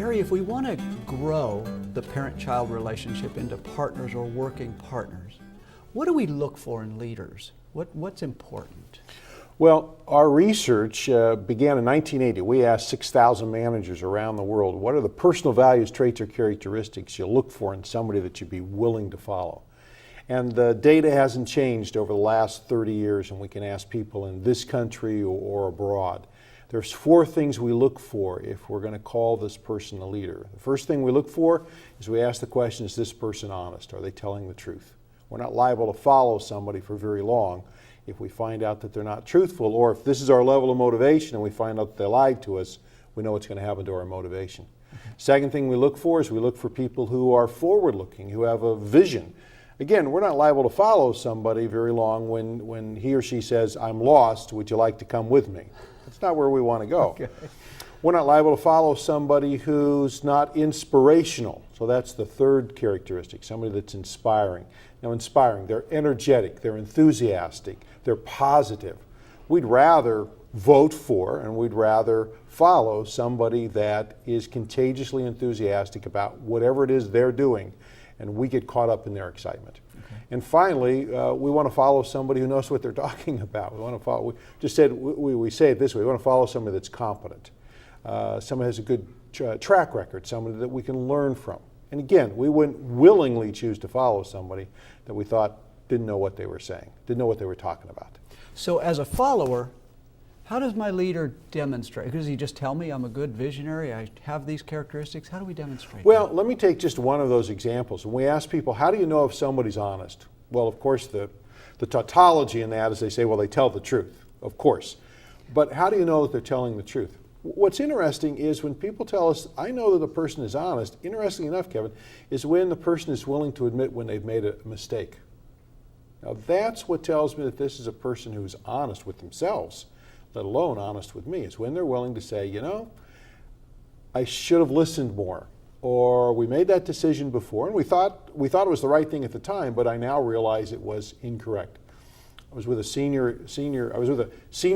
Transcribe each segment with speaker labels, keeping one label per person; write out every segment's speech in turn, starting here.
Speaker 1: Barry, if we want to grow the parent-child relationship into partners or working partners, what do we look for in leaders? What's important?
Speaker 2: Well, our research began in 1980. We asked 6,000 managers around the world, what are the personal values, traits, or characteristics you look for in somebody that you'd be willing to follow? And the data hasn't changed over the last 30 years, and we can ask people in this country or abroad. There's 4 things we look for if we're going to call this person a leader. The first thing we look for is we ask the question, is this person honest? Are they telling the truth? We're not liable to follow somebody for very long if we find out that they're not truthful, or if this is our level of motivation and we find out that they lied to us, we know what's going to happen to our motivation. Second thing we look for is we look for people who are forward-looking, who have a vision. Again, we're not liable to follow somebody very long when he or she says, I'm lost, would you like to come with me? That's not where we want to go.
Speaker 1: Okay.
Speaker 2: We're not liable to follow somebody who's not inspirational. So that's the third characteristic, somebody that's inspiring. Now, inspiring, they're energetic, they're enthusiastic, they're positive. We'd rather vote for and we'd rather follow somebody that is contagiously enthusiastic about whatever it is they're doing, and we get caught up in their excitement. Okay. And finally, we want to follow somebody who knows what they're talking about. We want to follow, we say it this way, we want to follow somebody that's competent. Somebody has a good track record, somebody that we can learn from. And again, we wouldn't willingly choose to follow somebody that we thought didn't know what they were saying, didn't know what they were talking about.
Speaker 1: So as a follower, how does my leader demonstrate? Does he just tell me I'm a good visionary, I have these characteristics? How do we demonstrate
Speaker 2: Well,
Speaker 1: that?
Speaker 2: let me take just one of those examples. When we ask people, how do you know if somebody's honest? Well, of course, the tautology in that is they say, well, they tell the truth, of course. But how do you know that they're telling the truth? What's interesting is when people tell us, I know that the person is honest, interestingly enough, Kevin, is when the person is willing to admit when they've made a mistake. Now that's what tells me that this is a person who's honest with themselves, let alone honest with me. It's when they're willing to say, you know, I should have listened more, or we made that decision before and we thought it was the right thing at the time, but I now realize it was incorrect. I was with a senior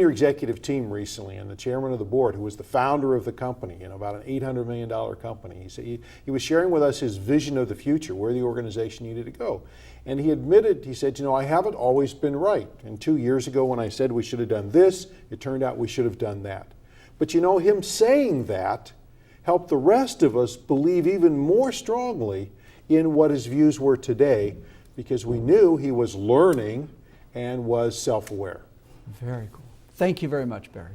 Speaker 2: executive team recently, and the chairman of the board, who was the founder of the company, about an $800 million company, he was sharing with us his vision of the future, where the organization needed to go. And he admitted, he said, I haven't always been right. And 2 years ago when I said we should have done this, it turned out we should have done that. But him saying that helped the rest of us believe even more strongly in what his views were today, because we knew he was learning and was self-aware.
Speaker 1: Very cool. Thank you very much, Barry.